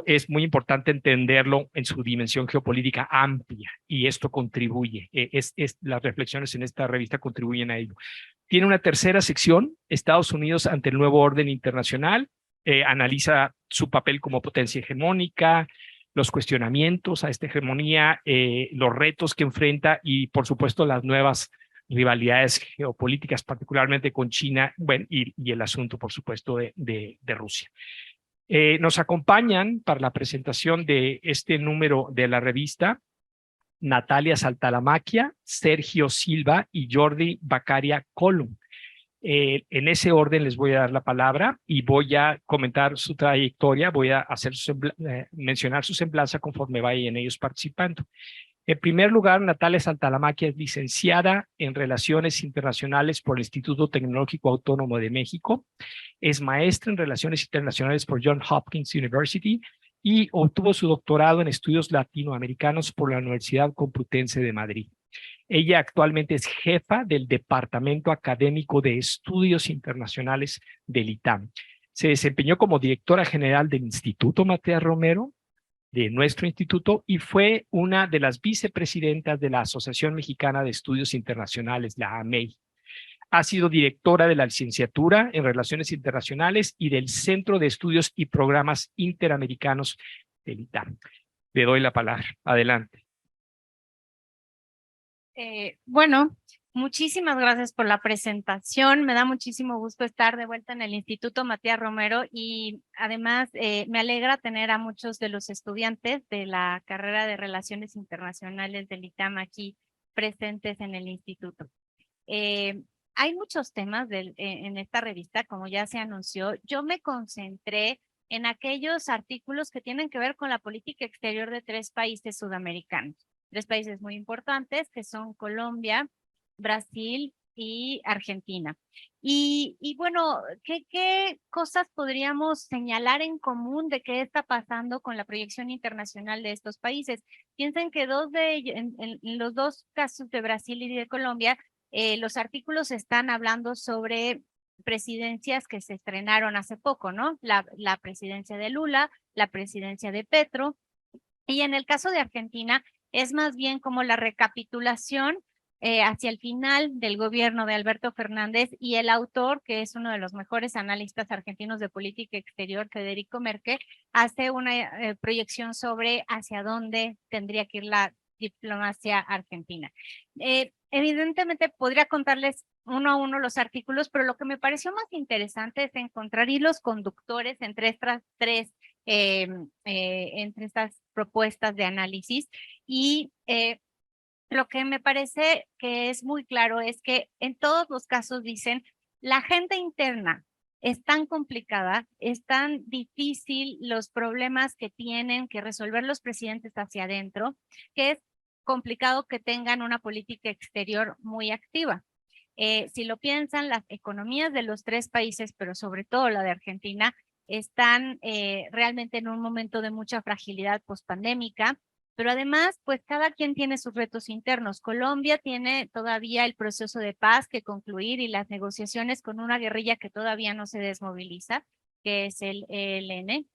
es muy importante entenderlo en su dimensión geopolítica amplia y esto contribuye, las reflexiones en esta revista contribuyen a ello. Tiene una tercera sección, Estados Unidos ante el nuevo orden internacional, analiza su papel como potencia hegemónica, los cuestionamientos a esta hegemonía, los retos que enfrenta y, por supuesto, las nuevas rivalidades geopolíticas, particularmente con China, bueno, y el asunto, por supuesto, de Rusia. Nos acompañan para la presentación de este número de la revista Natalia Saltalamacchia, Sergio Silva y Jordi Bacaria Colum. En ese orden les voy a dar la palabra y voy a comentar su trayectoria, voy a hacer mencionar su semblanza conforme vayan ellos participando. En primer lugar, Natalia Saltalamacchia es licenciada en Relaciones Internacionales por el Instituto Tecnológico Autónomo de México, es maestra en Relaciones Internacionales por Johns Hopkins University y obtuvo su doctorado en Estudios Latinoamericanos por la Universidad Complutense de Madrid. Ella actualmente es jefa del Departamento Académico de Estudios Internacionales del ITAM. Se desempeñó como directora general del Instituto Matías Romero, de nuestro instituto, y fue una de las vicepresidentas de la Asociación Mexicana de Estudios Internacionales, la AMEI. Ha sido directora de la licenciatura en Relaciones Internacionales y del Centro de Estudios y Programas Interamericanos del ITAM. Le doy la palabra. Adelante. Bueno, muchísimas gracias por la presentación. Me da muchísimo gusto estar de vuelta en el Instituto Matías Romero y además me alegra tener a muchos de los estudiantes de la carrera de Relaciones Internacionales del ITAM aquí presentes en el instituto. Hay muchos temas en esta revista, como ya se anunció. Yo me concentré en aquellos artículos que tienen que ver con la política exterior de 3 países sudamericanos. 3 países muy importantes que son Colombia, Brasil y Argentina. Y bueno, ¿qué cosas podríamos señalar en común de qué está pasando con la proyección internacional de estos países? Piensen que en los 2 casos de Brasil y de Colombia, los artículos están hablando sobre presidencias que se estrenaron hace poco, ¿no? La presidencia de Lula, la presidencia de Petro. Y en el caso de Argentina, es más bien como la recapitulación hacia el final del gobierno de Alberto Fernández y el autor, que es uno de los mejores analistas argentinos de política exterior, Federico Merkel, hace una proyección sobre hacia dónde tendría que ir la diplomacia argentina. Evidentemente podría contarles uno a uno los artículos, pero lo que me pareció más interesante es encontrar hilos conductores entre estas propuestas de análisis y lo que me parece que es muy claro es que en todos los casos dicen la agenda interna es tan complicada, es tan difícil los problemas que tienen que resolver los presidentes hacia adentro, que es complicado que tengan una política exterior muy activa. Si lo piensan, las economías de los 3 países, pero sobre todo la de Argentina, están realmente en un momento de mucha fragilidad pospandémica, pero además, pues cada quien tiene sus retos internos. Colombia tiene todavía el proceso de paz que concluir y las negociaciones con una guerrilla que todavía no se desmoviliza, que es el ELN.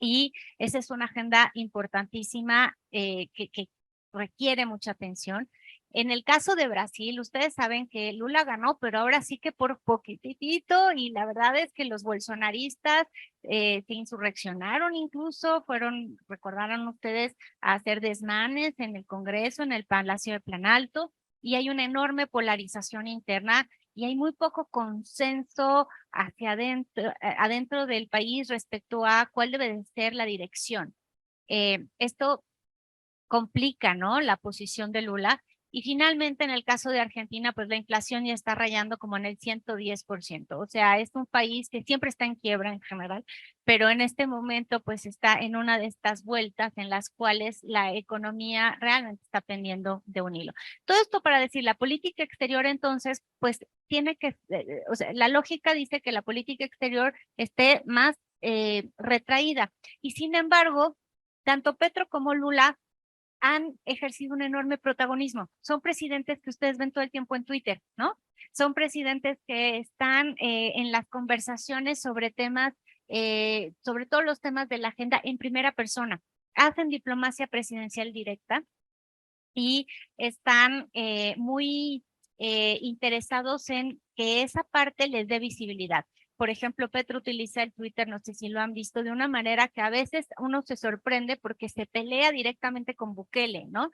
Y esa es una agenda importantísima que requiere mucha atención. En el caso de Brasil, ustedes saben que Lula ganó, pero ahora sí que por poquitito, y la verdad es que los bolsonaristas se insurreccionaron incluso, recordaron ustedes, a hacer desmanes en el Congreso, en el Palacio de Planalto, y hay una enorme polarización interna y hay muy poco consenso hacia adentro del país respecto a cuál debe de ser la dirección. Esto complica, ¿no?, la posición de Lula. Y finalmente, en el caso de Argentina, pues la inflación ya está rayando como en el 110%. O sea, es un país que siempre está en quiebra en general, pero en este momento pues está en una de estas vueltas en las cuales la economía realmente está pendiendo de un hilo. Todo esto para decir, la política exterior entonces, pues tiene que, o sea, la lógica dice que la política exterior esté más retraída. Y sin embargo, tanto Petro como Lula han ejercido un enorme protagonismo. Son presidentes que ustedes ven todo el tiempo en Twitter, ¿no? Son presidentes que están en las conversaciones sobre temas sobre todo los temas de la agenda en primera persona. Hacen diplomacia presidencial directa y están muy interesados en que esa parte les dé visibilidad. Por ejemplo, Petro utiliza el Twitter, no sé si lo han visto, de una manera que a veces uno se sorprende porque se pelea directamente con Bukele, ¿no?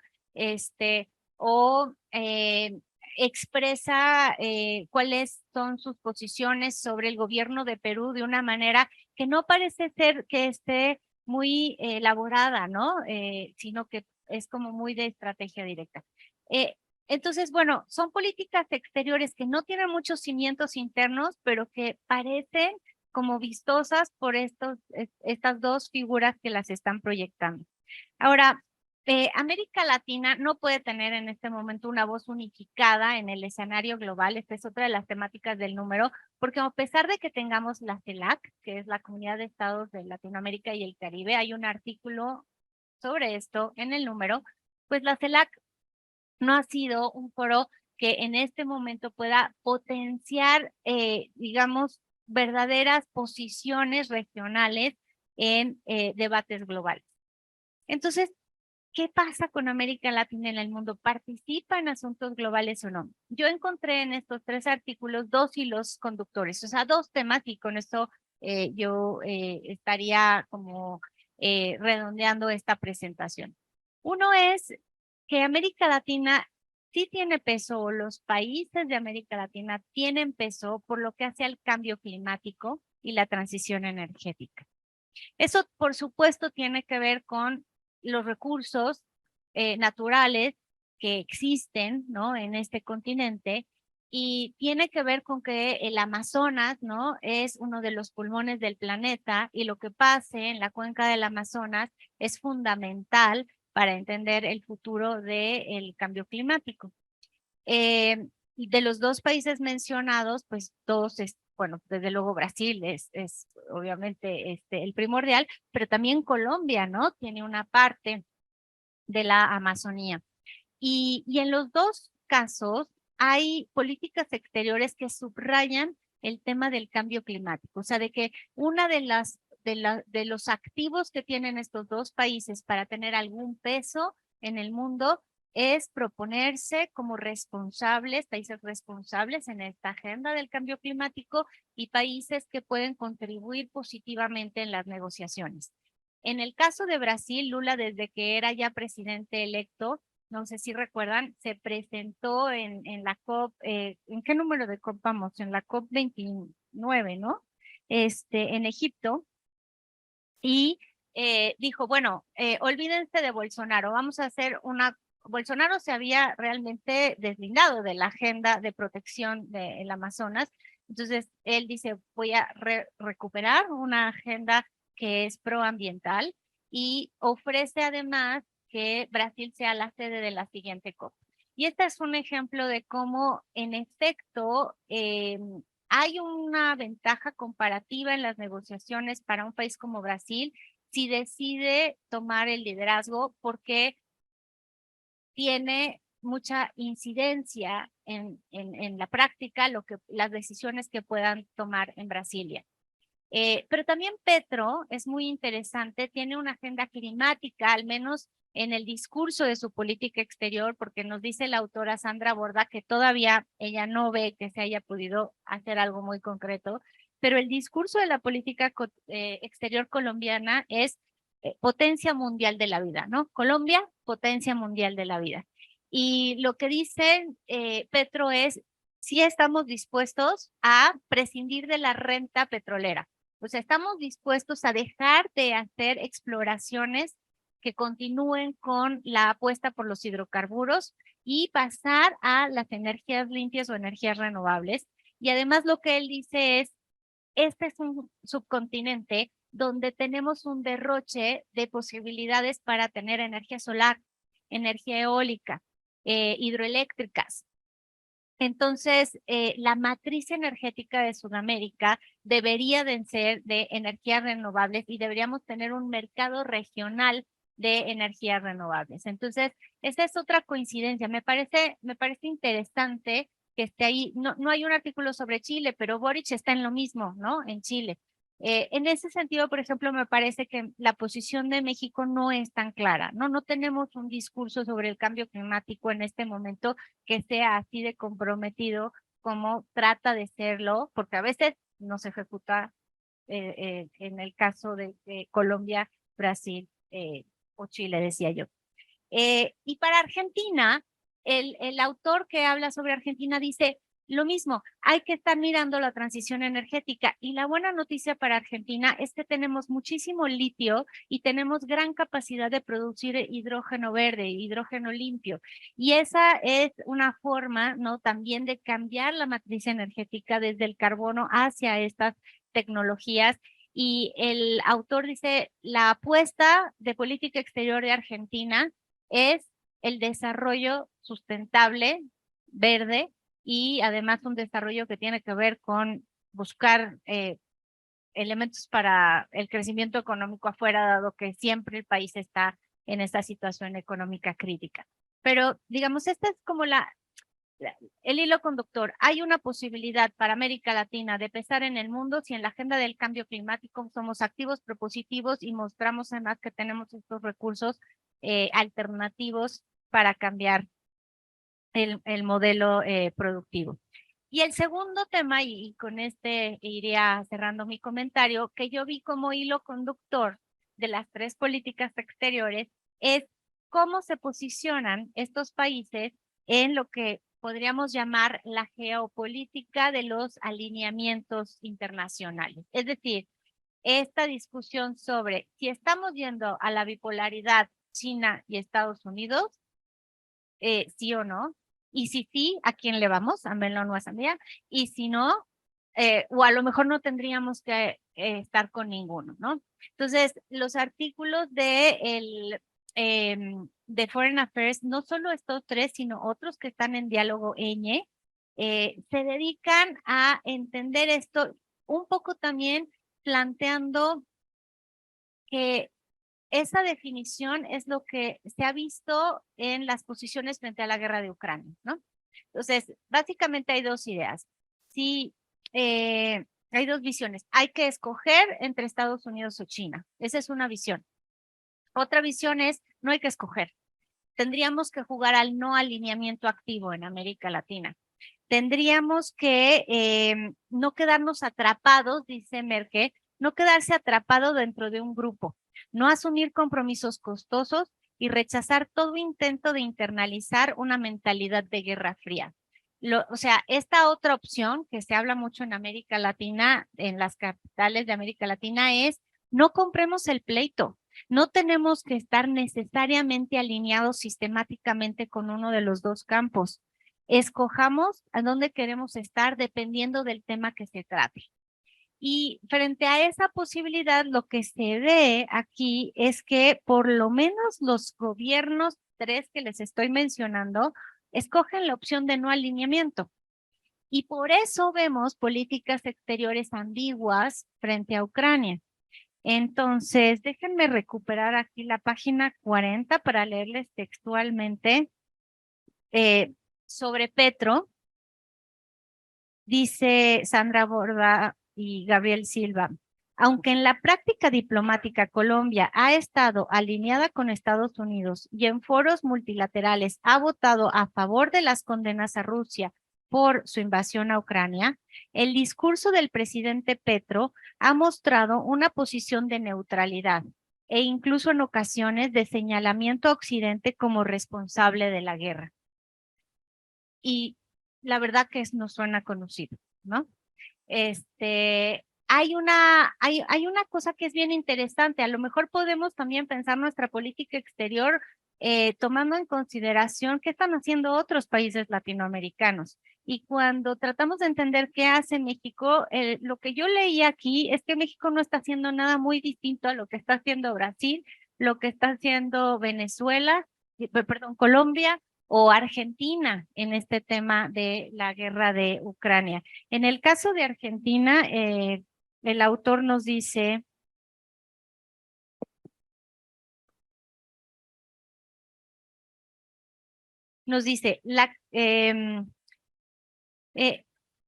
O expresa cuáles son sus posiciones sobre el gobierno de Perú de una manera que no parece ser que esté muy elaborada, ¿no? Sino que es como muy de estrategia directa. Entonces, bueno, son políticas exteriores que no tienen muchos cimientos internos, pero que parecen como vistosas por estas dos figuras que las están proyectando. Ahora, América Latina no puede tener en este momento una voz unificada en el escenario global. Esta es otra de las temáticas del número, porque a pesar de que tengamos la CELAC, que es la Comunidad de Estados de Latinoamérica y el Caribe, hay un artículo sobre esto en el número, pues la CELAC no ha sido un foro que en este momento pueda potenciar, digamos, verdaderas posiciones regionales en debates globales. Entonces, ¿qué pasa con América Latina en el mundo? ¿Participa en asuntos globales o no? Yo encontré en estos 3 artículos 2 hilos conductores, o sea, 2 temas, y con esto yo estaría como redondeando esta presentación. Uno es que América Latina sí tiene peso, o los países de América Latina tienen peso por lo que hace al cambio climático y la transición energética. Eso, por supuesto, tiene que ver con los recursos naturales que existen, ¿no? En este continente, y tiene que ver con que el Amazonas, ¿no? Es uno de los pulmones del planeta, y lo que pase en la cuenca del Amazonas es fundamental para entender el futuro del cambio climático. Y de los 2 países mencionados, pues 2 bueno, desde luego Brasil es obviamente el primordial, pero también Colombia, ¿no? Tiene una parte de la Amazonía. Y en los 2 casos hay políticas exteriores que subrayan el tema del cambio climático, o sea, de que una de los activos que tienen estos 2 países para tener algún peso en el mundo es proponerse como responsables, países responsables en esta agenda del cambio climático, y países que pueden contribuir positivamente en las negociaciones. En el caso de Brasil, Lula, desde que era ya presidente electo, no sé si recuerdan, se presentó en la COP, ¿en qué número de COP vamos? En la COP 29, ¿no? En Egipto, y dijo, bueno, olvídense de Bolsonaro, vamos a hacer una... Bolsonaro se había realmente deslindado de la agenda de protección del Amazonas, entonces él dice, voy a recuperar una agenda que es proambiental, y ofrece además que Brasil sea la sede de la siguiente COP. Y este es un ejemplo de cómo, en efecto, hay una ventaja comparativa en las negociaciones para un país como Brasil si decide tomar el liderazgo, porque tiene mucha incidencia en la práctica las decisiones que puedan tomar en Brasilia. Pero también Petro es muy interesante, tiene una agenda climática, al menos en el discurso de su política exterior, porque nos dice la autora Sandra Borda que todavía ella no ve que se haya podido hacer algo muy concreto, pero el discurso de la política exterior colombiana es potencia mundial de la vida, ¿no? Colombia, potencia mundial de la vida. Y lo que dice Petro es, sí estamos dispuestos a prescindir de la renta petrolera. O sea, estamos dispuestos a dejar de hacer exploraciones que continúen con la apuesta por los hidrocarburos y pasar a las energías limpias o energías renovables. Y además lo que él dice es, este es un subcontinente donde tenemos un derroche de posibilidades para tener energía solar, energía eólica, hidroeléctricas. Entonces, la matriz energética de Sudamérica debería de ser de energías renovables, y deberíamos tener un mercado regional de energías renovables. Entonces, esa es otra coincidencia. Me parece interesante que esté ahí. No hay un artículo sobre Chile, pero Boric está en lo mismo, ¿no? En Chile. En ese sentido, por ejemplo, me parece que la posición de México no es tan clara, ¿no? No tenemos un discurso sobre el cambio climático en este momento que sea así de comprometido como trata de serlo, porque a veces no se ejecuta en el caso de Colombia, Brasil o Chile, decía yo. Y para Argentina, el autor que habla sobre Argentina dice lo mismo, hay que estar mirando la transición energética y la buena noticia para Argentina es que tenemos muchísimo litio y tenemos gran capacidad de producir hidrógeno verde, hidrógeno limpio. Y esa es una forma, ¿no? También de cambiar la matriz energética desde el carbono hacia estas tecnologías. Y el autor dice, la apuesta de política exterior de Argentina es el desarrollo sustentable, verde, y además un desarrollo que tiene que ver con buscar elementos para el crecimiento económico afuera, dado que siempre el país está en esta situación económica crítica. Pero digamos, esta es como el hilo conductor. Hay una posibilidad para América Latina de pesar en el mundo si en la agenda del cambio climático somos activos, propositivos y mostramos además que tenemos estos recursos alternativos para cambiar el modelo productivo. Y el segundo tema, y con este iría cerrando mi comentario, que yo vi como hilo conductor de las tres políticas exteriores, es cómo se posicionan estos países en lo que podríamos llamar la geopolítica de los alineamientos internacionales. Es decir, esta discusión sobre si estamos yendo a la bipolaridad China y Estados Unidos, sí o no, y si sí, ¿a quién le vamos? ¿A Melón o a Sandía? Y si no, o a lo mejor no tendríamos que estar con ninguno, ¿no? Entonces, los artículos de Foreign Affairs, no solo estos tres, sino otros que están en diálogo ñ, se dedican a entender esto un poco también planteando que esa definición es lo que se ha visto en las posiciones frente a la guerra de Ucrania, ¿no? Entonces, básicamente hay dos ideas. Sí, hay dos visiones. Hay que escoger entre Estados Unidos o China. Esa es una visión. Otra visión es, no hay que escoger. Tendríamos que jugar al no alineamiento activo en América Latina. Tendríamos que no quedarnos atrapados, dice Merkel, no quedarse atrapado dentro de un grupo, no asumir compromisos costosos y rechazar todo intento de internalizar una mentalidad de guerra fría. O sea, esta otra opción que se habla mucho en América Latina, en las capitales de América Latina, es no compremos el pleito. No tenemos que estar necesariamente alineados sistemáticamente con uno de los dos campos. Escojamos a dónde queremos estar dependiendo del tema que se trate. Y frente a esa posibilidad, lo que se ve aquí es que por lo menos los gobiernos tres que les estoy mencionando escogen la opción de no alineamiento. Y por eso vemos políticas exteriores ambiguas frente a Ucrania. Entonces, déjenme recuperar aquí la página 40 para leerles textualmente sobre Petro. Dice Sandra Borda y Gabriel Silva, aunque en la práctica diplomática Colombia ha estado alineada con Estados Unidos y en foros multilaterales ha votado a favor de las condenas a Rusia por su invasión a Ucrania, el discurso del presidente Petro ha mostrado una posición de neutralidad e incluso en ocasiones de señalamiento a Occidente como responsable de la guerra. Y la verdad que nos suena conocido, ¿no? Hay una cosa que es bien interesante. A lo mejor podemos también pensar nuestra política exterior tomando en consideración qué están haciendo otros países latinoamericanos. Y cuando tratamos de entender qué hace México, lo que yo leí aquí es que México no está haciendo nada muy distinto a lo que está haciendo Brasil, lo que está haciendo Venezuela, perdón, Colombia o Argentina en este tema de la guerra de Ucrania. En el caso de Argentina, el autor nos dice,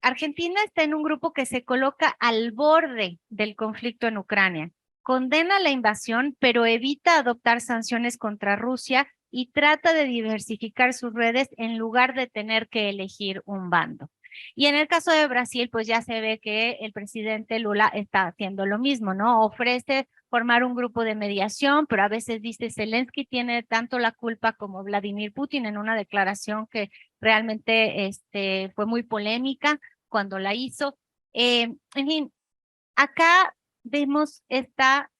Argentina está en un grupo que se coloca al borde del conflicto en Ucrania. Condena la invasión, pero evita adoptar sanciones contra Rusia y trata de diversificar sus redes en lugar de tener que elegir un bando. Y en el caso de Brasil, pues ya se ve que el presidente Lula está haciendo lo mismo, ¿no? Ofrece formar un grupo de mediación, pero a veces dice Zelensky tiene tanto la culpa como Vladimir Putin en una declaración que realmente fue muy polémica cuando la hizo. En fin, acá vemos esta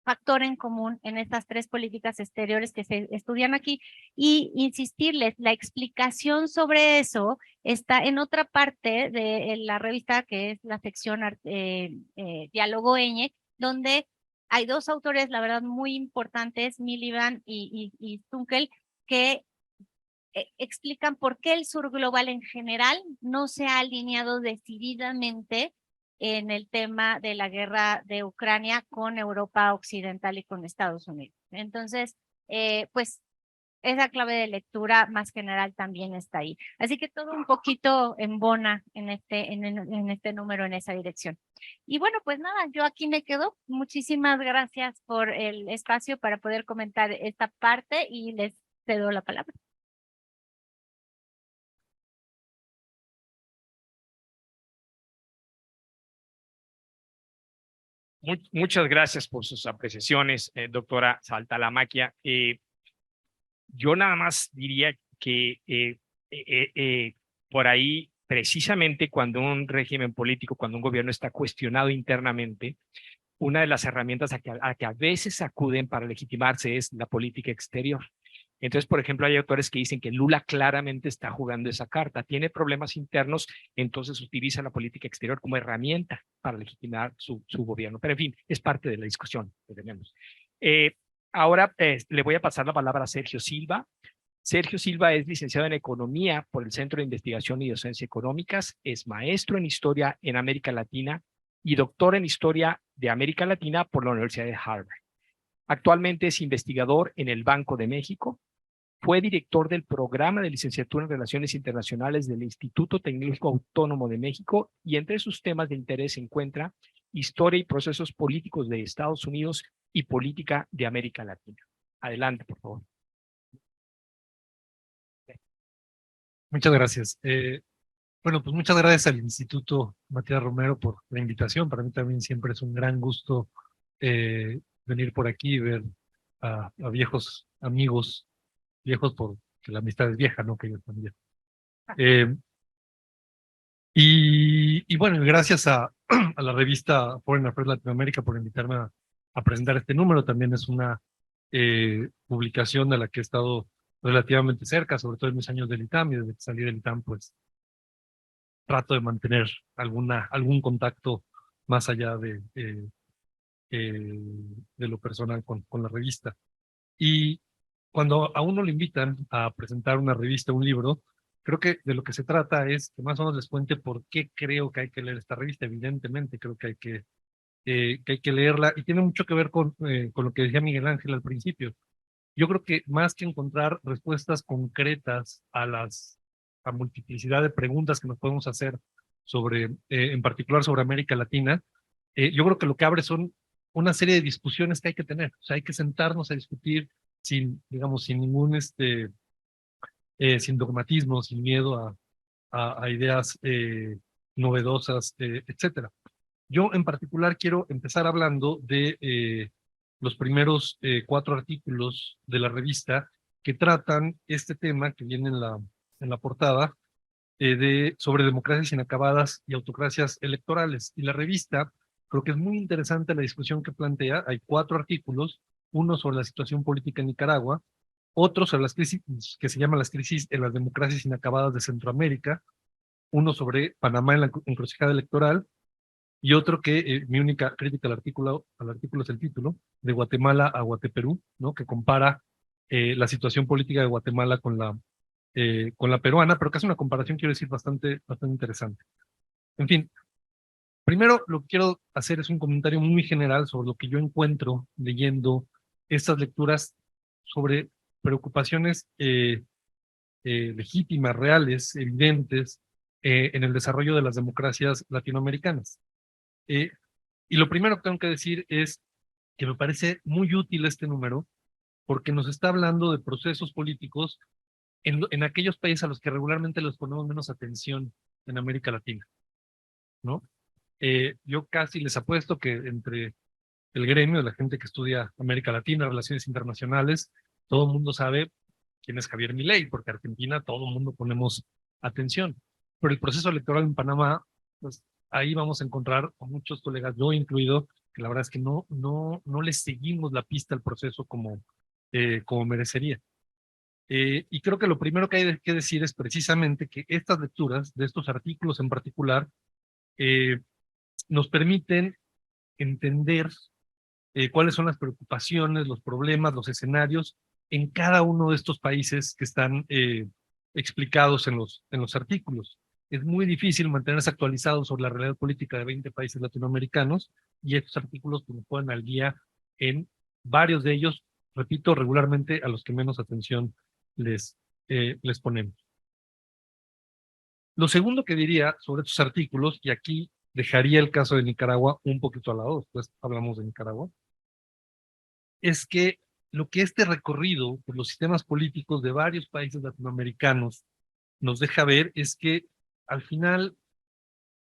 factor en común en estas tres políticas exteriores que se estudian aquí y insistirles, la explicación sobre eso está en otra parte de la revista que es la sección Diálogo Ñ, donde hay dos autores, la verdad, muy importantes, Miliband y Stunkel, que explican por qué el sur global en general no se ha alineado decididamente en el tema de la guerra de Ucrania con Europa Occidental y con Estados Unidos. Entonces, pues esa clave de lectura más general también está ahí. Así que todo un poquito embona en este número, en esa dirección. Y bueno, pues nada, yo aquí me quedo. Muchísimas gracias por el espacio para poder comentar esta parte y les cedo la palabra. Muchas gracias por sus apreciaciones, doctora Saltalamaquia. Yo nada más diría que por ahí, precisamente cuando un régimen político, cuando un gobierno está cuestionado internamente, una de las herramientas a que a veces acuden para legitimarse es la política exterior. Entonces, por ejemplo, hay autores que dicen que Lula claramente está jugando esa carta, tiene problemas internos, entonces utiliza la política exterior como herramienta para legitimar su gobierno. Pero en fin, es parte de la discusión que tenemos. Ahora le voy a pasar la palabra a Sergio Silva. Sergio Silva es licenciado en Economía por el Centro de Investigación y Docencia Económicas, es maestro en Historia en América Latina y doctor en Historia de América Latina por la Universidad de Harvard. Actualmente es investigador en el Banco de México, fue director del programa de licenciatura en Relaciones Internacionales del Instituto Tecnológico Autónomo de México y entre sus temas de interés se encuentra historia y procesos políticos de Estados Unidos y política de América Latina. Adelante, por favor. Muchas gracias. Bueno, pues muchas gracias al Instituto Matías Romero por la invitación. Para mí también siempre es un gran gusto venir por aquí y ver a viejos amigos, viejos porque la amistad es vieja, ¿no? Que yo también. Y bueno, gracias a la revista Foreign Affairs Latinoamérica por invitarme a presentar este número. También es una publicación de la que he estado relativamente cerca, sobre todo en mis años del ITAM, y desde que salí del ITAM, pues trato de mantener algún contacto más allá de lo personal con la revista. Y cuando a uno le invitan a presentar una revista, un libro, creo que de lo que se trata es que más o menos les cuente por qué creo que hay que leer esta revista. Evidentemente, creo que hay que leerla y tiene mucho que ver con lo que decía Miguel Ángel al principio. Yo creo que más que encontrar respuestas concretas a la multiplicidad de preguntas que nos podemos hacer sobre, en particular sobre América Latina, yo creo que lo que abre son una serie de discusiones que hay que tener. O sea, hay que sentarnos a discutir sin, digamos, sin ningún, sin dogmatismo, sin miedo a ideas novedosas, etcétera. Yo en particular quiero empezar hablando de los primeros 4 artículos de la revista que tratan este tema que viene en la portada sobre democracias inacabadas y autocracias electorales. Y la revista, creo que es muy interesante la discusión que plantea. Hay 4 artículos, uno sobre la situación política en Nicaragua, otro sobre las crisis que se llaman las crisis en las democracias inacabadas de Centroamérica, uno sobre Panamá en la encrucijada electoral, y otro que mi única crítica al artículo es el título, de Guatemala a Guateperú, ¿no? Que compara la situación política de Guatemala con la peruana, pero que hace una comparación, quiero decir, bastante interesante. En fin, primero lo que quiero hacer es un comentario muy general sobre lo que yo encuentro leyendo estas lecturas sobre preocupaciones legítimas, reales, evidentes, en el desarrollo de las democracias latinoamericanas. Y lo primero que tengo que decir es que me parece muy útil este número porque nos está hablando de procesos políticos en aquellos países a los que regularmente les ponemos menos atención en América Latina, ¿no? Yo casi les apuesto que entre el gremio de la gente que estudia América Latina, relaciones internacionales, todo el mundo sabe quién es Javier Milei, porque Argentina todo el mundo ponemos atención. Pero el proceso electoral en Panamá, pues ahí vamos a encontrar a muchos colegas, yo incluido, que la verdad es que no les seguimos la pista al proceso como merecería. Y creo que lo primero que hay que decir es precisamente que estas lecturas de estos artículos en particular nos permiten entender cuáles son las preocupaciones, los problemas, los escenarios en cada uno de estos países que están explicados en los artículos. Es muy difícil mantenerse actualizado sobre la realidad política de 20 países latinoamericanos y estos artículos nos ponen al día en varios de ellos, repito, regularmente a los que menos atención les ponemos. Lo segundo que diría sobre estos artículos, y aquí dejaría el caso de Nicaragua un poquito al lado, después hablamos de Nicaragua, es que lo que este recorrido por los sistemas políticos de varios países latinoamericanos nos deja ver es que al final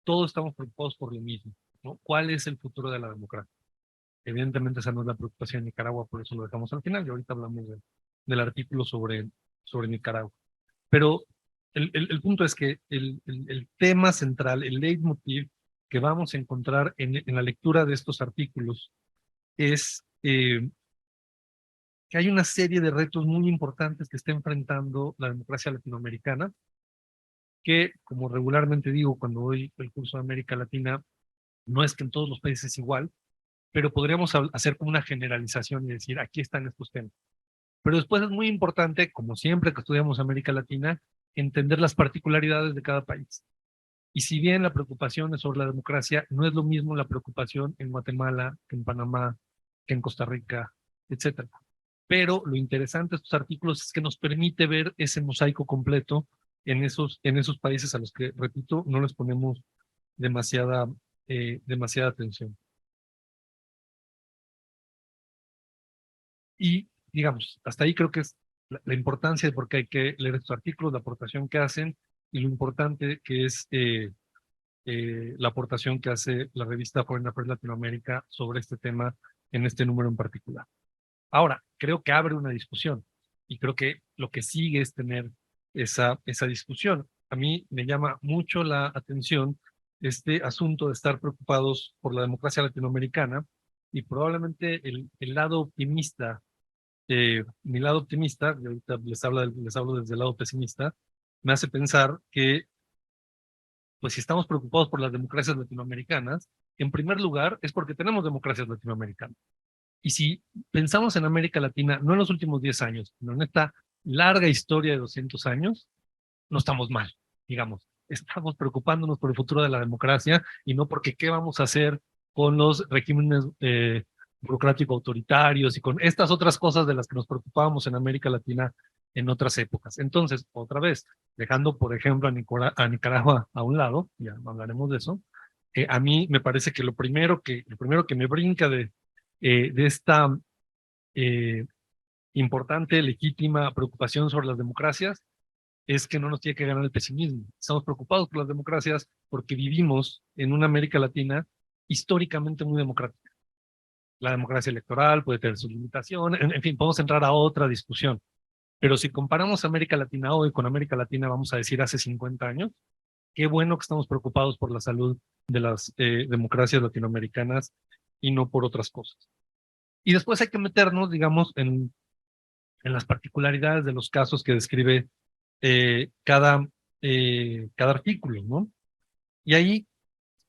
todos estamos preocupados por lo mismo, ¿no? ¿Cuál es el futuro de la democracia? Evidentemente esa no es la preocupación de Nicaragua, por eso lo dejamos al final y ahorita hablamos del artículo sobre Nicaragua. Pero el punto es que el tema central, el leitmotiv que vamos a encontrar en la lectura de estos artículos es que hay una serie de retos muy importantes que está enfrentando la democracia latinoamericana, que, como regularmente digo cuando doy el curso de América Latina, no es que en todos los países es igual, pero podríamos hacer como una generalización y decir, aquí están estos temas. Pero después es muy importante, como siempre que estudiamos América Latina, entender las particularidades de cada país. Y si bien la preocupación es sobre la democracia, no es lo mismo la preocupación en Guatemala, que en Panamá, que en Costa Rica, etcétera. Pero lo interesante de estos artículos es que nos permite ver ese mosaico completo en esos países a los que, repito, no les ponemos demasiada atención. Y, digamos, hasta ahí creo que es la importancia de por qué hay que leer estos artículos, la aportación que hacen y lo importante que es la aportación que hace la revista Foreign Affairs Latinoamérica sobre este tema en este número en particular. Ahora, creo que abre una discusión y creo que lo que sigue es tener esa discusión. A mí me llama mucho la atención este asunto de estar preocupados por la democracia latinoamericana y probablemente el lado optimista, mi lado optimista, y ahorita les hablo desde el lado pesimista, me hace pensar que pues si estamos preocupados por las democracias latinoamericanas, en primer lugar es porque tenemos democracias latinoamericanas. Y si pensamos en América Latina, no en los últimos 10 años, sino en esta larga historia de 200 años, no estamos mal, digamos. Estamos preocupándonos por el futuro de la democracia y no porque qué vamos a hacer con los regímenes burocráticos autoritarios y con estas otras cosas de las que nos preocupábamos en América Latina en otras épocas. Entonces, otra vez, dejando, por ejemplo, a Nicaragua a un lado, ya hablaremos de eso, a mí me parece que lo primero que me brinca de esta importante, legítima preocupación sobre las democracias es que no nos tiene que ganar el pesimismo. Estamos preocupados por las democracias porque vivimos en una América Latina históricamente muy democrática. La democracia electoral puede tener sus limitaciones, en fin, podemos entrar a otra discusión. Pero si comparamos América Latina hoy con América Latina, vamos a decir hace 50 años, qué bueno que estamos preocupados por la salud de las democracias latinoamericanas y no por otras cosas. Y después hay que meternos, digamos, en las particularidades de los casos que describe cada artículo, ¿no? Y ahí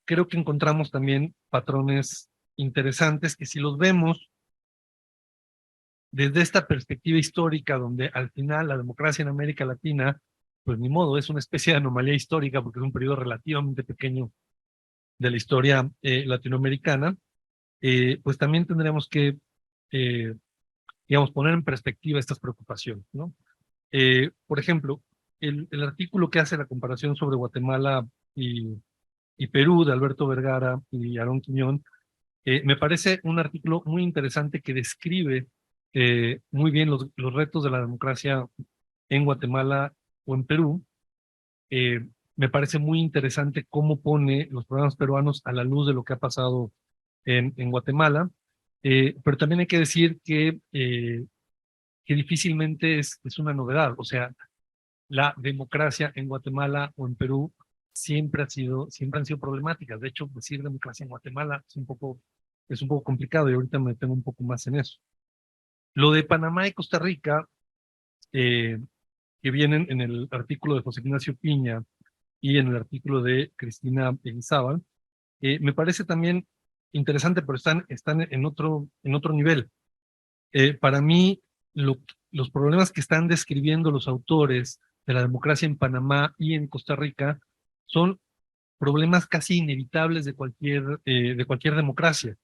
creo que encontramos también patrones interesantes que si los vemos desde esta perspectiva histórica, donde al final la democracia en América Latina, pues ni modo, es una especie de anomalía histórica porque es un periodo relativamente pequeño de la historia latinoamericana, pues también tendremos que, digamos, poner en perspectiva estas preocupaciones, ¿no? Por ejemplo, el artículo que hace la comparación sobre Guatemala y Perú de Alberto Vergara y Aarón Quiñón, me parece un artículo muy interesante que describe muy bien los retos de la democracia en Guatemala o en Perú. Me parece muy interesante cómo pone los problemas peruanos a la luz de lo que ha pasado en Guatemala, pero también hay que decir que difícilmente es una novedad. O sea, la democracia en Guatemala o en Perú siempre han sido problemáticas. De hecho, decir democracia en Guatemala es un poco complicado y ahorita me detengo un poco más en eso. Lo de Panamá y Costa Rica, eh, que vienen en el artículo de José Ignacio Piña y en el artículo de Cristina Eguizábal, me parece también interesante, pero están en otro nivel. Para mí, los problemas que están describiendo los autores de la democracia en Panamá y en Costa Rica son problemas casi inevitables de cualquier democracia.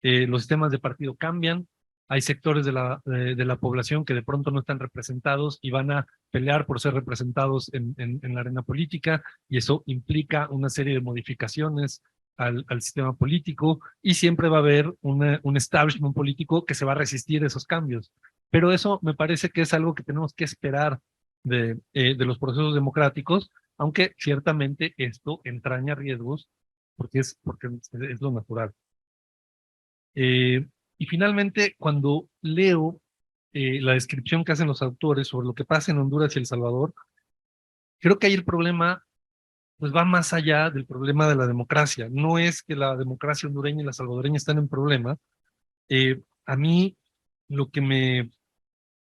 Los sistemas de partido cambian, hay sectores de la población que de pronto no están representados y van a pelear por ser representados en la arena política, y eso implica una serie de modificaciones al sistema político, y siempre va a haber un establishment político que se va a resistir a esos cambios. Pero eso me parece que es algo que tenemos que esperar de los procesos democráticos, aunque ciertamente esto entraña riesgos porque es lo natural. Y finalmente, cuando leo la descripción que hacen los autores sobre lo que pasa en Honduras y El Salvador, creo que ahí el problema pues va más allá del problema de la democracia. No es que la democracia hondureña y la salvadoreña están en problema. A mí lo que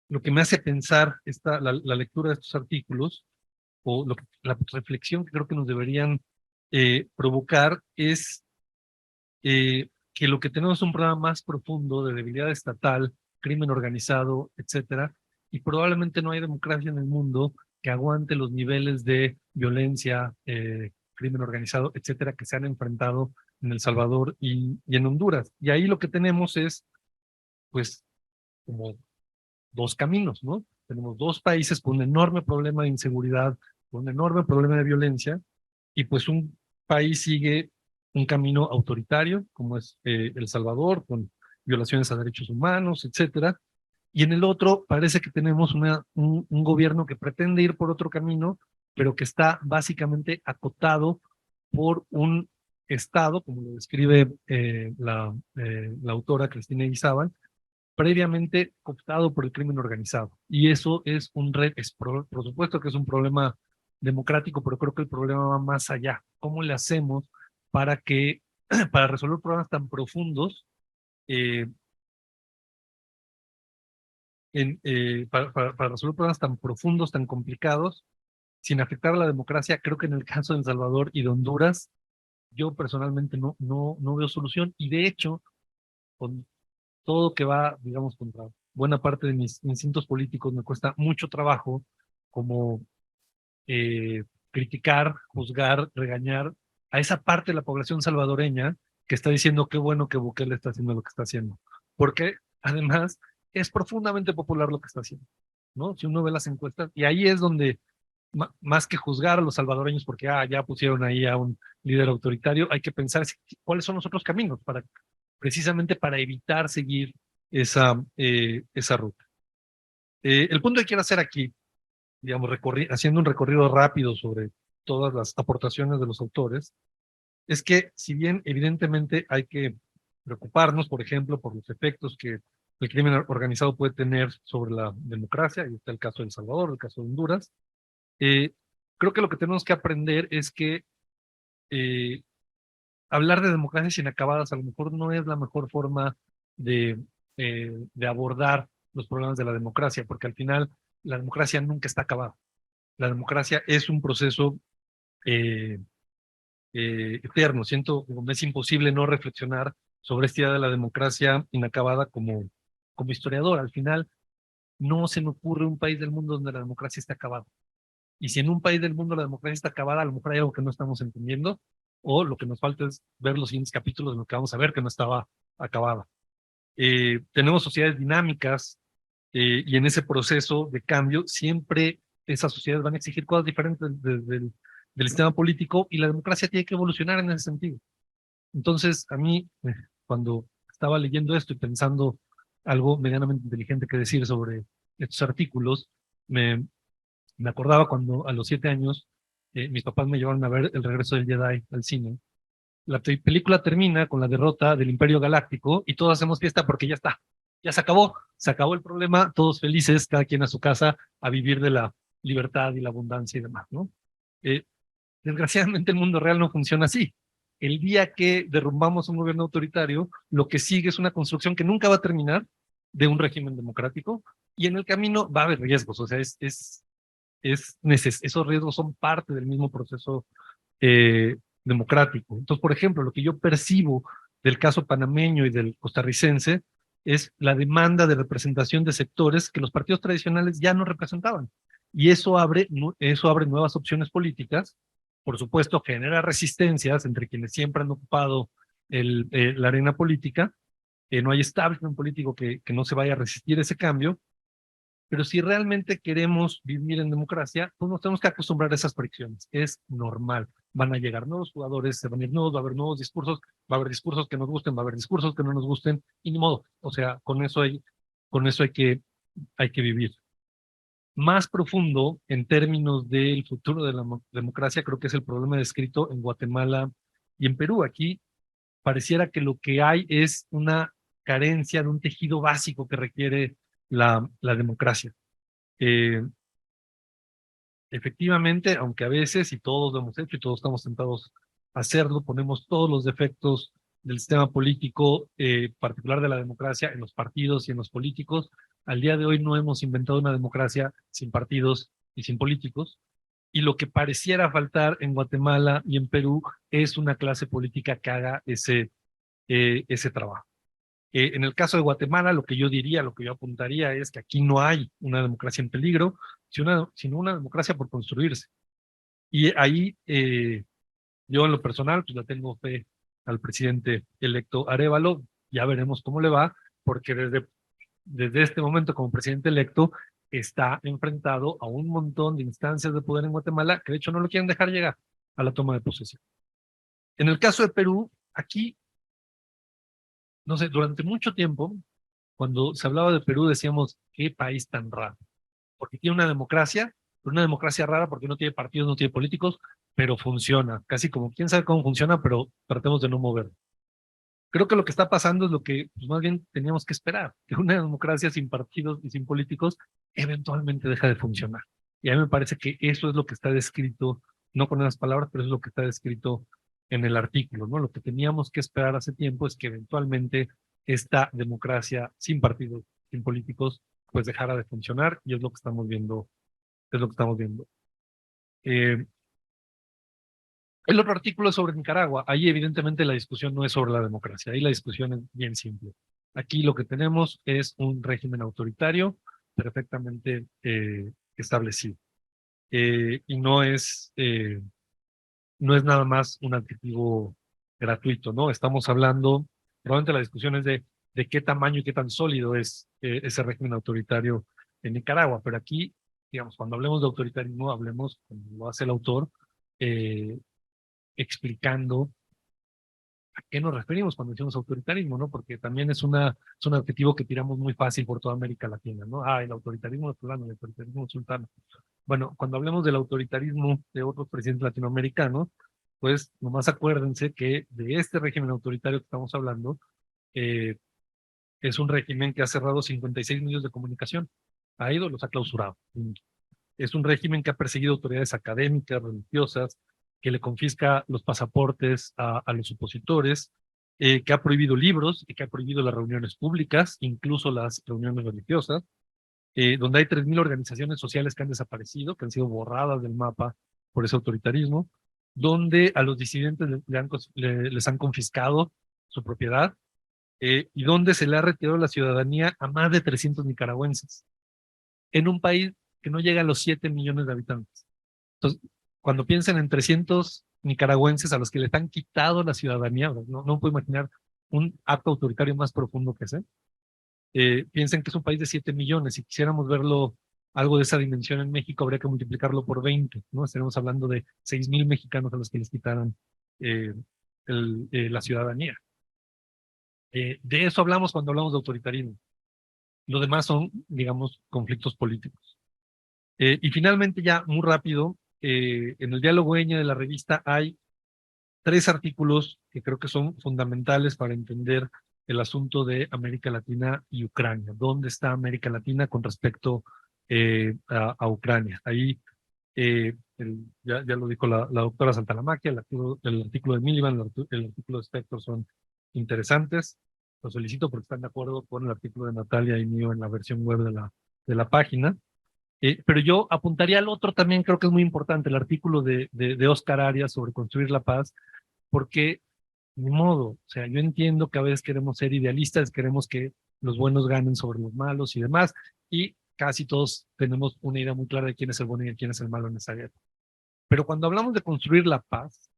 lo que me hace pensar la lectura de estos artículos, o la reflexión que creo que nos deberían provocar es que lo que tenemos es un problema más profundo de debilidad estatal, crimen organizado, etcétera, y probablemente no hay democracia en el mundo que aguante los niveles de violencia, crimen organizado, etcétera, que se han enfrentado en El Salvador y en Honduras. Y ahí lo que tenemos es, pues, como dos caminos, ¿no? Tenemos dos países con un enorme problema de inseguridad, con un enorme problema de violencia, y pues un país sigue un camino autoritario, como es El Salvador, con violaciones a derechos humanos, etcétera. Y en el otro parece que tenemos un gobierno que pretende ir por otro camino, pero que está básicamente acotado por un Estado, como lo describe la autora Cristina Izábal, previamente cooptado por el crimen organizado. Y eso es por supuesto que es un problema democrático, pero creo que el problema va más allá. ¿Cómo le hacemos para para resolver problemas tan profundos, eh, para resolver problemas tan profundos, tan complicados, sin afectar a la democracia? Creo que en el caso de El Salvador y de Honduras, yo personalmente no veo solución, y de hecho, con todo que va, digamos, contra buena parte de mis instintos políticos, me cuesta mucho trabajo como criticar, juzgar, regañar a esa parte de la población salvadoreña que está diciendo qué bueno que Bukele está haciendo lo que está haciendo. Porque además es profundamente popular lo que está haciendo, ¿no? Si uno ve las encuestas, y ahí es donde más que juzgar a los salvadoreños porque ya pusieron ahí a un líder autoritario, hay que pensar cuáles son los otros caminos precisamente para evitar seguir esa ruta. El punto que quiero hacer aquí, digamos, haciendo un recorrido rápido sobre todas las aportaciones de los autores, es que si bien evidentemente hay que preocuparnos, por ejemplo, por los efectos que el crimen organizado puede tener sobre la democracia, y está el caso de El Salvador, el caso de Honduras, creo que lo que tenemos que aprender es que hablar de democracias inacabadas a lo mejor no es la mejor forma de abordar los problemas de la democracia, porque al final la democracia nunca está acabada. La democracia es un proceso eh, eterno. Es imposible no reflexionar sobre esta idea de la democracia inacabada como historiador. Al final, no se me ocurre un país del mundo donde la democracia esté acabada. Y si en un país del mundo la democracia está acabada, a lo mejor hay algo que no estamos entendiendo, o lo que nos falta es ver los siguientes capítulos de lo que vamos a ver que no estaba acabada. Tenemos sociedades dinámicas, y en ese proceso de cambio siempre esas sociedades van a exigir cosas diferentes del sistema político y la democracia tiene que evolucionar en ese sentido. Entonces, a mí, cuando estaba leyendo esto y pensando algo medianamente inteligente que decir sobre estos artículos, me acordaba cuando a los 7 años mis papás me llevaron a ver El regreso del Jedi al cine. La película termina con la derrota del Imperio Galáctico y todos hacemos fiesta porque ya está, ya se acabó el problema, todos felices, cada quien a su casa, a vivir de la libertad y la abundancia y demás, ¿no? Desgraciadamente el mundo real no funciona así. El día que derrumbamos un gobierno autoritario, lo que sigue es una construcción que nunca va a terminar de un régimen democrático y en el camino va a haber riesgos, o sea, esos riesgos son parte del mismo proceso democrático. Entonces, por ejemplo, lo que yo percibo del caso panameño y del costarricense es la demanda de representación de sectores que los partidos tradicionales ya no representaban. Y eso abre nuevas opciones políticas. Por supuesto, genera resistencias entre quienes siempre han ocupado la arena política. No hay establishment político que no se vaya a resistir ese cambio. Pero si realmente queremos vivir en democracia, pues nos tenemos que acostumbrar a esas fricciones. Es normal. Van a llegar nuevos jugadores, se van a ir nuevos, va a haber nuevos discursos, va a haber discursos que nos gusten, va a haber discursos que no nos gusten, y ni modo. O sea, con eso hay que vivir. Más profundo, en términos del futuro de la democracia, creo que es el problema descrito en Guatemala y en Perú. Aquí pareciera que lo que hay es una carencia de un tejido básico que requiere la democracia. Efectivamente, aunque a veces, y todos lo hemos hecho y todos estamos tentados a hacerlo, ponemos todos los defectos del sistema político, particular de la democracia, en los partidos y en los políticos. Al día de hoy no hemos inventado una democracia sin partidos y sin políticos. Y lo que pareciera faltar en Guatemala y en Perú es una clase política que haga ese trabajo. En el caso de Guatemala, lo que yo diría, lo que yo apuntaría es que aquí no hay una democracia en peligro, sino una democracia por construirse. Y ahí yo en lo personal, pues la tengo fe al presidente electo Arévalo, ya veremos cómo le va, porque desde este momento como presidente electo está enfrentado a un montón de instancias de poder en Guatemala que de hecho no lo quieren dejar llegar a la toma de posesión. En el caso de Perú, aquí no sé, durante mucho tiempo, cuando se hablaba de Perú, decíamos, qué país tan raro. Porque tiene una democracia rara porque no tiene partidos, no tiene políticos, pero funciona. Casi como, quién sabe cómo funciona, pero tratemos de no moverlo. Creo que lo que está pasando es lo que pues, más bien teníamos que esperar, que una democracia sin partidos y sin políticos eventualmente deja de funcionar. Y a mí me parece que eso es lo que está descrito, no con esas palabras, pero es lo que está descrito en el artículo, ¿no? Lo que teníamos que esperar hace tiempo es que eventualmente esta democracia sin partidos, sin políticos, pues dejara de funcionar y es lo que estamos viendo, es lo que estamos viendo. El otro artículo es sobre Nicaragua. Ahí evidentemente la discusión no es sobre la democracia, ahí la discusión es bien simple. Aquí lo que tenemos es un régimen autoritario perfectamente establecido. Y no es nada más un adjetivo gratuito, ¿no? Estamos hablando, probablemente la discusión es de qué tamaño y qué tan sólido es ese régimen autoritario en Nicaragua, pero aquí, digamos, cuando hablemos de autoritarismo, hablemos, como lo hace el autor, explicando a qué nos referimos cuando decimos autoritarismo, ¿no? Porque también es un adjetivo que tiramos muy fácil por toda América Latina, ¿no? Ah, el autoritarismo fulano, el autoritarismo sultano. Bueno, cuando hablemos del autoritarismo de otros presidentes latinoamericanos, pues nomás acuérdense que de este régimen autoritario que estamos hablando, es un régimen que ha cerrado 56 medios de comunicación, ha ido, los ha clausurado. Es un régimen que ha perseguido autoridades académicas, religiosas, que le confisca los pasaportes a los opositores, que ha prohibido libros y que ha prohibido las reuniones públicas, incluso las reuniones religiosas, donde hay 3.000 organizaciones sociales que han desaparecido, que han sido borradas del mapa por ese autoritarismo, donde a los disidentes les han confiscado su propiedad, y donde se le ha retirado la ciudadanía a más de 300 nicaragüenses, en un país que no llega a los 7 millones de habitantes. Entonces, cuando piensen en 300 nicaragüenses a los que les han quitado la ciudadanía, no puedo imaginar un acto autoritario más profundo que ese. Piensen que es un país de 7 millones, si quisiéramos verlo algo de esa dimensión en México habría que multiplicarlo por 20, ¿no? Estaremos hablando de 6,000 mexicanos a los que les quitaran la ciudadanía. De eso hablamos cuando hablamos de autoritarismo. Lo demás son, digamos, conflictos políticos. Y finalmente, ya muy rápido, en el diálogo de la revista hay 3 artículos que creo que son fundamentales para entender el asunto de América Latina y Ucrania. ¿Dónde está América Latina con respecto a Ucrania? Ahí ya lo dijo la doctora Santalamaquia, el artículo de Miliband, el artículo de Spector son interesantes. Los solicito porque están de acuerdo con el artículo de Natalia y mío en la versión web de la página. Pero yo apuntaría al otro también, creo que es muy importante, el artículo de Oscar Arias sobre construir la paz, porque ni modo, o sea, yo entiendo que a veces queremos ser idealistas, queremos que los buenos ganen sobre los malos y demás, y casi todos tenemos una idea muy clara de quién es el bueno y quién es el malo en esa guerra. Pero cuando hablamos de construir la paz,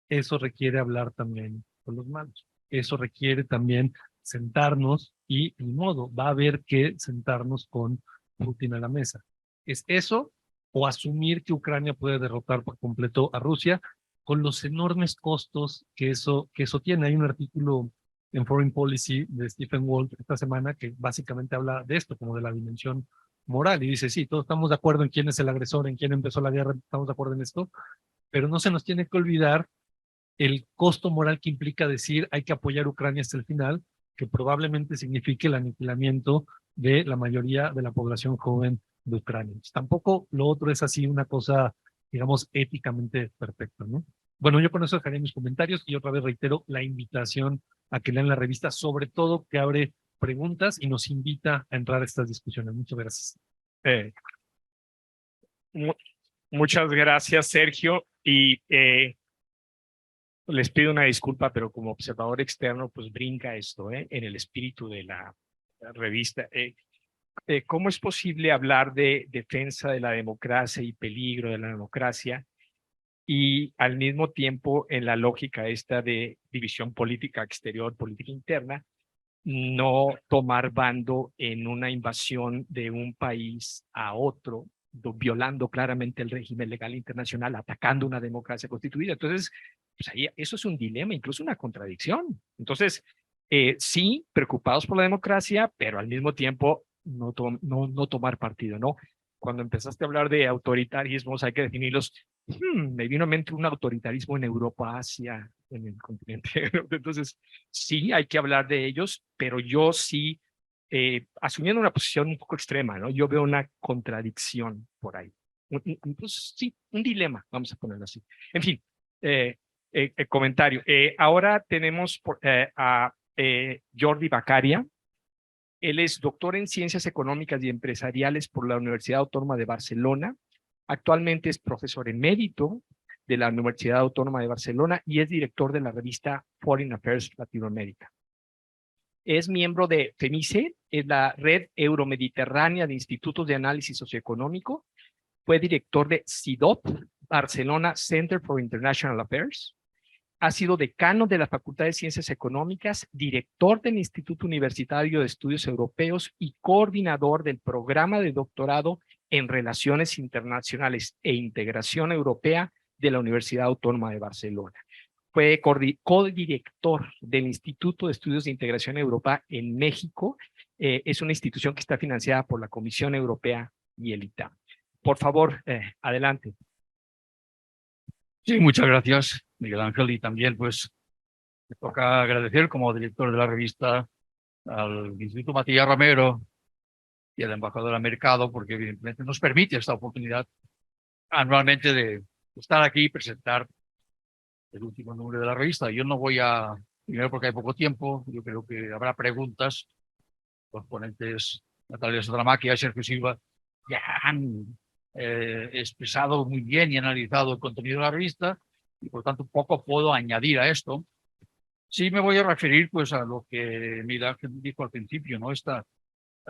eso requiere hablar también con los malos. Eso requiere también sentarnos y, ni modo, va a haber que sentarnos con Putin a la mesa. ¿Es eso o asumir que Ucrania puede derrotar por completo a Rusia con los enormes costos que eso tiene? Hay un artículo en Foreign Policy de Stephen Walt esta semana que básicamente habla de esto, como de la dimensión moral, y dice, sí, todos estamos de acuerdo en quién es el agresor, en quién empezó la guerra, estamos de acuerdo en esto, pero no se nos tiene que olvidar el costo moral que implica decir hay que apoyar a Ucrania hasta el final, que probablemente signifique el aniquilamiento de la mayoría de la población joven de Ucrania. Tampoco lo otro es así una cosa, digamos, éticamente perfecta, ¿no? Bueno, yo con eso dejaré mis comentarios y otra vez reitero la invitación a que lean la revista, sobre todo que abre preguntas y nos invita a entrar a estas discusiones. Muchas gracias. Muchas gracias, Sergio. Y les pido una disculpa, pero como observador externo, pues brinca esto, en el espíritu de la revista. ¿Cómo es posible hablar de defensa de la democracia y peligro de la democracia y al mismo tiempo en la lógica esta de división política exterior, política interna, no tomar bando en una invasión de un país a otro, violando claramente el régimen legal internacional, atacando una democracia constituida? Entonces, pues ahí, eso es un dilema, incluso una contradicción. Entonces, sí, preocupados por la democracia, pero al mismo tiempo no tomar partido, ¿no? Cuando empezaste a hablar de autoritarismos, hay que definirlos. Me vino a mente un autoritarismo en Europa, Asia, en el continente. Entonces, sí, hay que hablar de ellos, pero yo sí, asumiendo una posición un poco extrema, ¿no? Yo veo una contradicción por ahí. Pues, sí, un dilema, vamos a ponerlo así. En fin, comentario. Ahora tenemos a Jordi Bacaria. Él es doctor en Ciencias Económicas y Empresariales por la Universidad Autónoma de Barcelona. Actualmente es profesor emérito de la Universidad Autónoma de Barcelona y es director de la revista Foreign Affairs Latinoamérica. Es miembro de FEMICE, es la Red Euromediterránea de Institutos de Análisis Socioeconómico. Fue director de CIDOP, Barcelona Center for International Affairs. Ha sido decano de la Facultad de Ciencias Económicas, director del Instituto Universitario de Estudios Europeos y coordinador del programa de doctorado en Relaciones Internacionales e Integración Europea de la Universidad Autónoma de Barcelona. Fue codirector del Instituto de Estudios de Integración Europea en México. Es una institución que está financiada por la Comisión Europea y el ITAM. Por favor, adelante. Sí, muchas gracias, Miguel Ángel, y también pues me toca agradecer como director de la revista al Instituto Matías Romero y al embajador al mercado, porque evidentemente nos permite esta oportunidad anualmente de estar aquí y presentar el último número de la revista. Yo no voy a, primero porque hay poco tiempo, yo creo que habrá preguntas. Los ponentes Natalia Santalamaquia y Sergio Silva ya han expresado muy bien y analizado el contenido de la revista, y por tanto poco puedo añadir a esto. Sí me voy a referir pues a lo que Miguel Ángel dijo al principio, ¿no? Este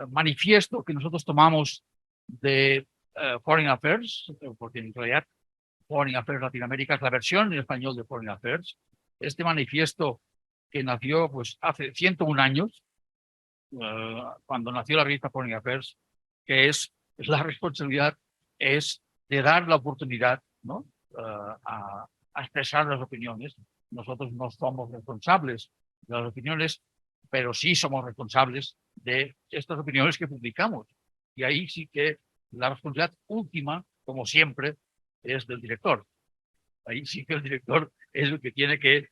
manifiesto que nosotros tomamos de Foreign Affairs, porque en realidad Foreign Affairs Latinoamérica es la versión en español de Foreign Affairs. Este manifiesto que nació pues hace 101 años, cuando nació la revista Foreign Affairs, que es la responsabilidad es de dar la oportunidad, ¿no? A expresar las opiniones. Nosotros no somos responsables de las opiniones, pero sí somos responsables de estas opiniones que publicamos. Y ahí sí que la responsabilidad última, como siempre, es del director. Ahí sí que el director es el que tiene que,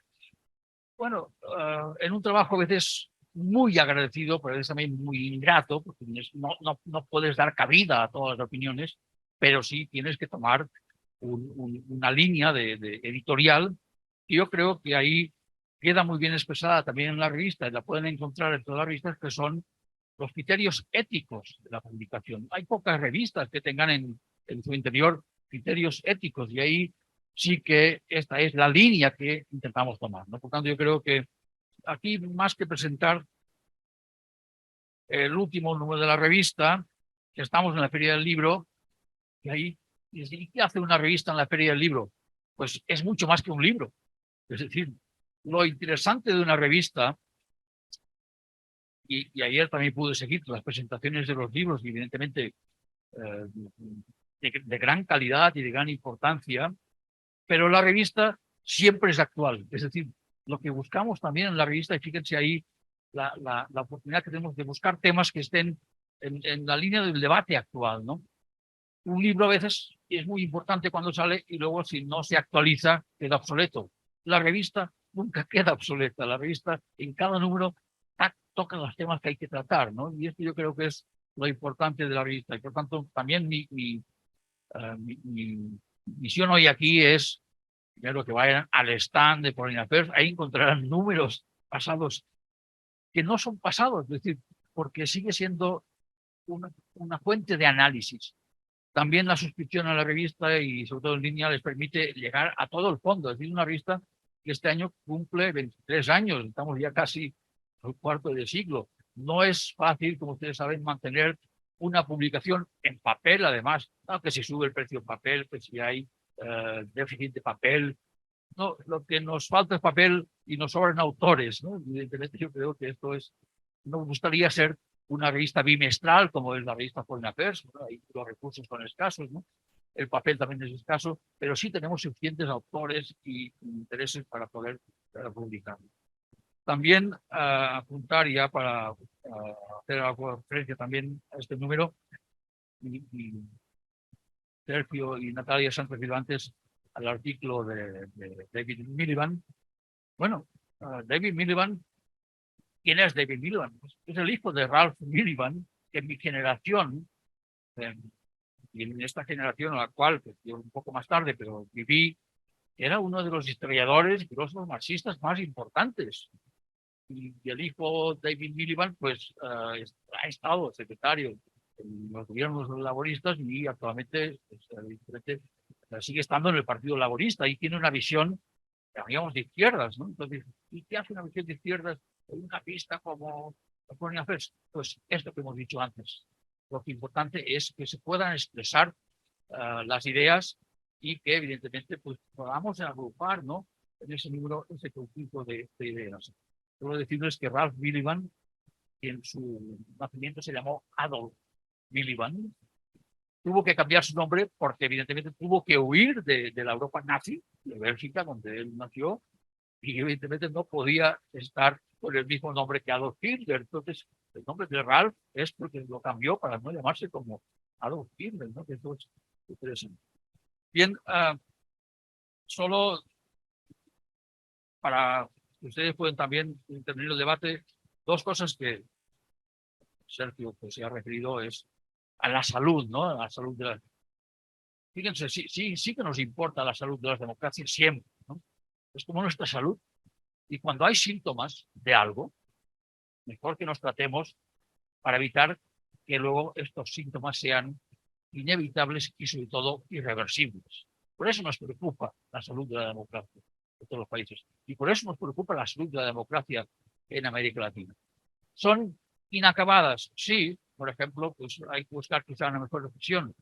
bueno, en un trabajo a veces muy agradecido, pero a veces también muy ingrato, porque no puedes dar cabida a todas las opiniones, pero sí tienes que tomar una línea de editorial, y yo creo que ahí queda muy bien expresada también en la revista, y la pueden encontrar en todas las revistas, que son los criterios éticos de la publicación. Hay pocas revistas que tengan en su interior criterios éticos, y ahí sí que esta es la línea que intentamos tomar, ¿no? Por tanto, yo creo que aquí, más que presentar el último número de la revista, que estamos en la Feria del Libro, y ahí, ¿y qué hace una revista en la Feria del Libro? Pues es mucho más que un libro. Es decir, lo interesante de una revista, y ayer también pude seguir las presentaciones de los libros, y evidentemente de gran calidad y de gran importancia, pero la revista siempre es actual. Es decir, lo que buscamos también en la revista, y fíjense ahí la oportunidad que tenemos de buscar temas que estén en la línea del debate actual, ¿no? Un libro a veces es muy importante cuando sale y luego, si no se actualiza, queda obsoleto. La revista nunca queda obsoleta. La revista, en cada número, toca los temas que hay que tratar, ¿no? Y esto yo creo que es lo importante de la revista. Y por tanto, también mi misión hoy aquí es, primero, que vayan al stand de Foreign Affairs. Ahí encontrarán números pasados que no son pasados, es decir, porque sigue siendo una fuente de análisis. También la suscripción a la revista, y sobre todo en línea, les permite llegar a todo el fondo. Es decir, una revista que este año cumple 23 años, estamos ya casi al cuarto de siglo. No es fácil, como ustedes saben, mantener una publicación en papel, además, que si sube el precio en papel, que si hay déficit de papel. No, lo que nos falta es papel y nos sobran autores, ¿no? Evidentemente, yo creo que esto es, nos gustaría ser una revista bimestral, como es la revista Foreign Affairs, ¿no? Ahí los recursos son escasos, ¿no? El papel también es escaso, pero sí tenemos suficientes autores y intereses para poder publicar. También apuntar, ya para hacer alguna referencia también a este número, y Sergio y Natalia se han referido antes al artículo de David Miliband. Bueno, David Miliband, ¿quién es David Miliband? Pues es el hijo de Ralph Miliband, que en mi generación, y en esta generación a la cual, pues, yo un poco más tarde, pero viví, era uno de los historiadores y los marxistas más importantes. Y el hijo David Miliband, pues ha estado secretario en los gobiernos laboristas, y actualmente pues, sigue estando en el Partido Laborista, y tiene una visión, digamos, de izquierdas, ¿no? Entonces, ¿y qué hace una visión de izquierdas en una pista como Foreign Affairs? Pues esto que hemos dicho antes. Lo que importante es que se puedan expresar las ideas, y que evidentemente pues podamos agrupar, ¿no?, en ese número, ese conjunto de ideas. Quiero decirles que Ralph Miliband, que en su nacimiento se llamó Adolf Miliband, tuvo que cambiar su nombre porque evidentemente tuvo que huir de la Europa nazi, de Bélgica, donde él nació, y evidentemente no podía estar con el mismo nombre que Adolf Hitler. Entonces, el nombre de Ralph es porque lo cambió para no llamarse como Adolf Hitler, ¿no? Que eso es interesante. Bien, solo para que ustedes pueden también intervenir el debate, dos cosas que Sergio pues, se ha referido es a la salud, ¿no? A la salud de las... Fíjense, sí que nos importa la salud de las democracias siempre, ¿no? Es como nuestra salud. Y cuando hay síntomas de algo, mejor que nos tratemos para evitar que luego estos síntomas sean inevitables y sobre todo irreversibles. Por eso nos preocupa la salud de la democracia de todos los países. Y por eso nos preocupa la salud de la democracia en América Latina. ¿Son inacabadas? Sí. Por ejemplo, pues hay que buscar quizá una mejor reflexión.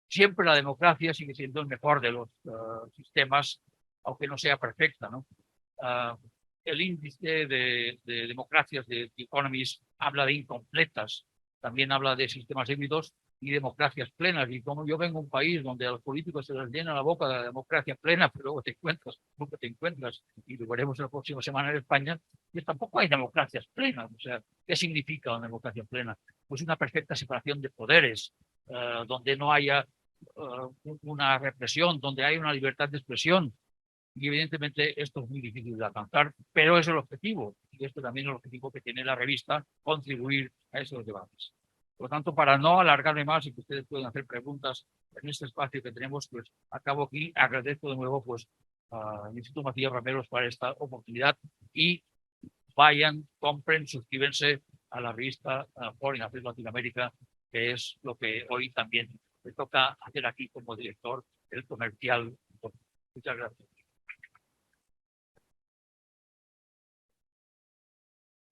Siempre la democracia sigue siendo el mejor de los sistemas, aunque no sea perfecta, ¿no? El índice de democracias de The Economist habla de incompletas, también habla de sistemas híbridos, y democracias plenas. Y como yo vengo de un país donde a los políticos se les llena la boca de la democracia plena, pero luego te encuentras, y lo veremos la próxima semana en España, y tampoco hay democracias plenas. O sea, ¿qué significa una democracia plena? Pues una perfecta separación de poderes, donde no haya una represión, donde hay una libertad de expresión. Y evidentemente esto es muy difícil de alcanzar, pero es el objetivo, y esto también es el objetivo que tiene la revista, contribuir a esos debates. Por lo tanto, para no alargarme más y que ustedes puedan hacer preguntas en este espacio que tenemos, pues acabo aquí. Agradezco de nuevo pues al Instituto Matías Rameros para esta oportunidad, y vayan, compren, suscríbanse a la revista Foreign Affairs Latinoamérica, que es lo que hoy también me toca hacer aquí como director del comercial. Muchas gracias.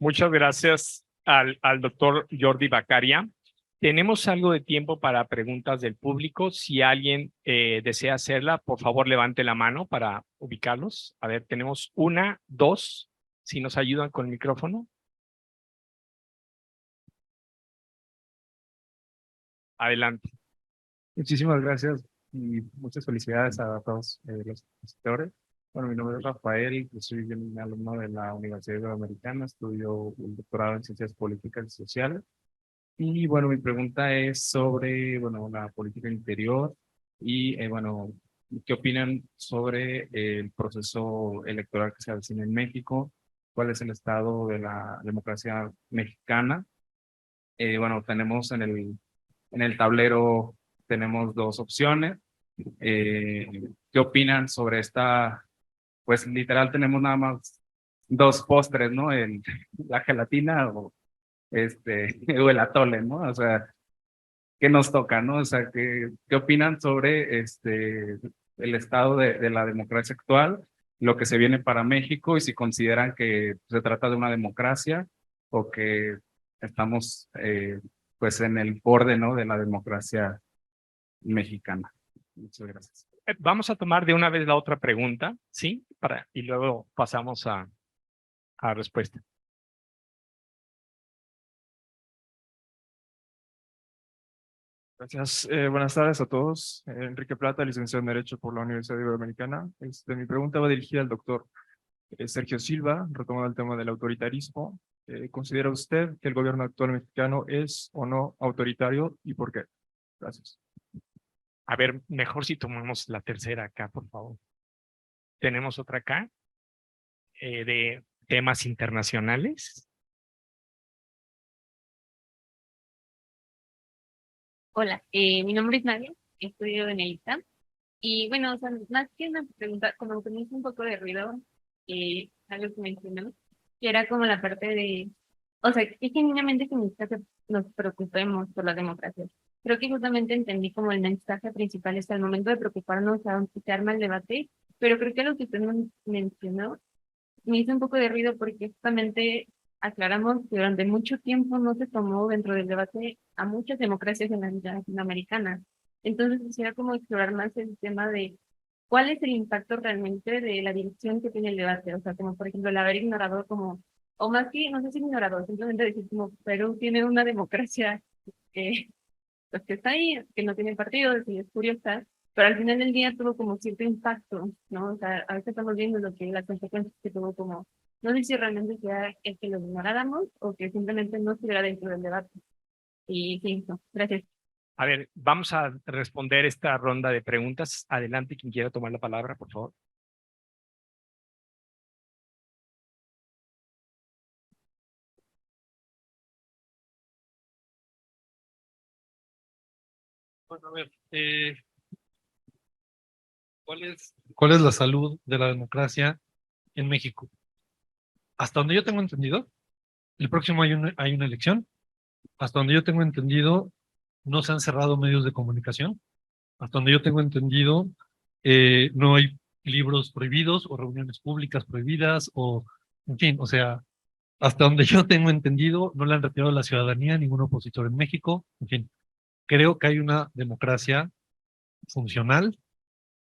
Muchas gracias al doctor Jordi Bacaria. Tenemos algo de tiempo para preguntas del público. Si alguien desea hacerla, por favor levante la mano para ubicarlos. A ver, tenemos una, dos, si nos ayudan con el micrófono. Adelante. Muchísimas gracias y muchas felicidades a todos los expositores. Bueno, mi nombre es Rafael, soy un alumno de la Universidad Iberoamericana, estudio un doctorado en Ciencias Políticas y Sociales. Y bueno, mi pregunta es sobre, bueno, la política interior y, bueno, ¿qué opinan sobre el proceso electoral que se avecina en México? ¿Cuál es el estado de la democracia mexicana? Bueno, tenemos en el tablero tenemos dos opciones. ¿Qué opinan sobre esta? Pues literal tenemos nada más dos postres, ¿no? La gelatina o, o el atole, ¿no? O sea, ¿qué nos toca, no? O sea, ¿qué opinan sobre el estado de la democracia actual, lo que se viene para México y si consideran que se trata de una democracia o que estamos pues en el borde, ¿no? De la democracia mexicana? Muchas gracias. Vamos a tomar de una vez la otra pregunta, ¿sí? Y luego pasamos a respuesta. Gracias. Buenas tardes a todos. Enrique Plata, licenciado en Derecho por la Universidad Iberoamericana. Mi pregunta va dirigida al doctor Sergio Silva, retomando el tema del autoritarismo. ¿Considera usted que el gobierno actual mexicano es o no autoritario y por qué? Gracias. A ver, mejor si tomamos la tercera acá, por favor. Tenemos otra acá de temas internacionales. Hola, mi nombre es Nadia, estudio en el ITAM. Y bueno, o sea, más que una pregunta, como que me hizo un poco de ruido, algo que mencionó, que era como la parte de, o sea, que genuinamente significa que nos preocupemos por la democracia. Creo que justamente entendí como el mensaje principal es al momento de preocuparnos, aunque se arma el debate, pero creo que lo que usted mencionó me hizo un poco de ruido porque justamente aclaramos que durante mucho tiempo no se tomó dentro del debate a muchas democracias en la vida latinoamericana. Entonces quisiera como explorar más el tema de cuál es el impacto realmente de la dirección que tiene el debate. O sea, como por ejemplo el haber ignorado como, o más que, no sé si ignorado, simplemente decir como Perú tiene una democracia pues que está ahí, que no tiene partido, y es curiosa, pero al final del día tuvo como cierto impacto, ¿no? O sea, a veces estamos viendo lo que las consecuencias que tuvo como, no sé si realmente sea el que lo ignoráramos o que simplemente no estuviera dentro del debate. Y sí, no, gracias. A ver, vamos a responder esta ronda de preguntas. Adelante, quien quiera tomar la palabra, por favor. Bueno, a ver, ¿cuál es la salud de la democracia en México? Hasta donde yo tengo entendido, el próximo hay una elección. Hasta donde yo tengo entendido, no se han cerrado medios de comunicación. Hasta donde yo tengo entendido, no hay libros prohibidos o reuniones públicas prohibidas o, en fin, o sea, hasta donde yo tengo entendido, no le han retirado a la ciudadanía a ningún opositor en México. En fin, creo que hay una democracia funcional,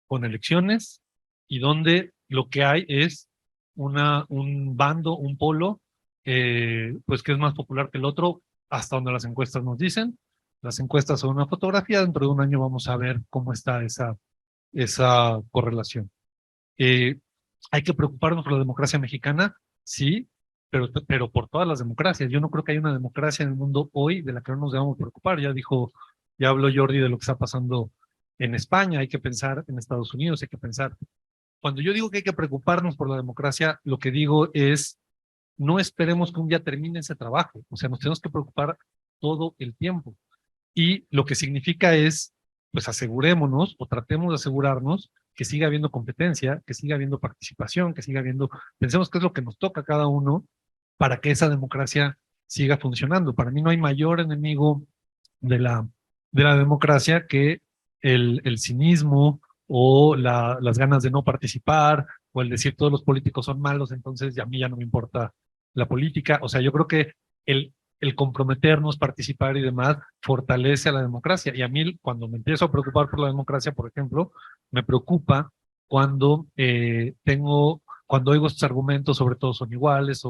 con elecciones, y donde lo que hay es un bando, un polo, pues que es más popular que el otro, hasta donde las encuestas nos dicen. Las encuestas son una fotografía, dentro de un año vamos a ver cómo está esa correlación. ¿Hay que preocuparnos por la democracia mexicana? Sí, pero por todas las democracias. Yo no creo que haya una democracia en el mundo hoy de la que no nos debamos preocupar. Ya habló Jordi de lo que está pasando en España, hay que pensar en Estados Unidos, hay que pensar. Cuando yo digo que hay que preocuparnos por la democracia, lo que digo es, no esperemos que un día termine ese trabajo. O sea, nos tenemos que preocupar todo el tiempo. Y lo que significa es, pues asegurémonos o tratemos de asegurarnos que siga habiendo competencia, que siga habiendo participación, que siga habiendo, pensemos qué es lo que nos toca a cada uno para que esa democracia siga funcionando. Para mí no hay mayor enemigo de la democracia que el cinismo o las ganas de no participar o el decir todos los políticos son malos, entonces a mí ya no me importa la política. O sea, yo creo que el comprometernos, participar y demás fortalece a la democracia. Y a mí, cuando me empiezo a preocupar por la democracia, por ejemplo, me preocupa cuando cuando oigo estos argumentos sobre todos son iguales,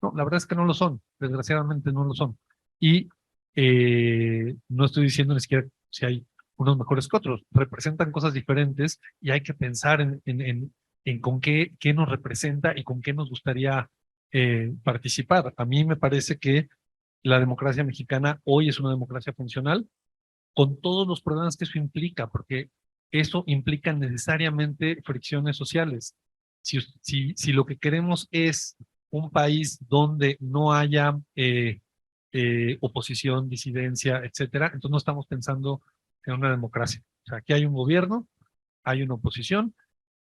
no, la verdad es que no lo son, desgraciadamente no lo son. Y no estoy diciendo ni siquiera si hay unos mejores que otros, representan cosas diferentes y hay que pensar en con qué nos representa y con qué nos gustaría participar. A mí me parece que la democracia mexicana hoy es una democracia funcional, con todos los problemas que eso implica, porque eso implica necesariamente fricciones sociales. Si lo que queremos es un país donde no haya oposición, disidencia, etcétera, entonces no estamos pensando en una democracia. O sea, aquí hay un gobierno, hay una oposición,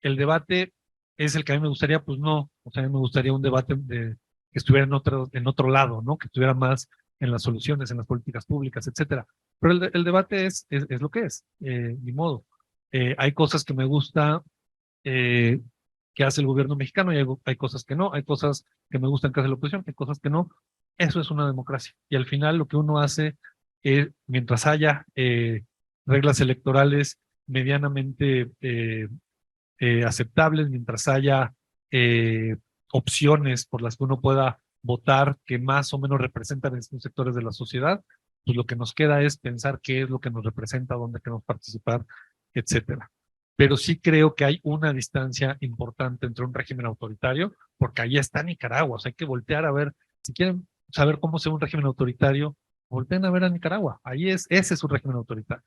el debate es el que a mí me gustaría, pues no, o sea, a mí me gustaría un debate que estuviera en otro lado, ¿no? Que estuviera más en las soluciones, en las políticas públicas, etcétera. Pero el debate es lo que es, ni modo. Hay cosas que me gusta que hace el gobierno mexicano y hay cosas que no, hay cosas que me gustan que hace la oposición, hay cosas que no. Eso es una democracia. Y al final lo que uno hace es, mientras haya reglas electorales medianamente aceptables, mientras haya opciones por las que uno pueda votar que más o menos representan estos sectores de la sociedad, pues lo que nos queda es pensar qué es lo que nos representa, dónde queremos participar, etcétera. Pero sí creo que hay una distancia importante entre un régimen autoritario, porque ahí está Nicaragua, o sea, hay que voltear a ver, si quieren saber cómo es un régimen autoritario, volteen a ver a Nicaragua, ese es un régimen autoritario.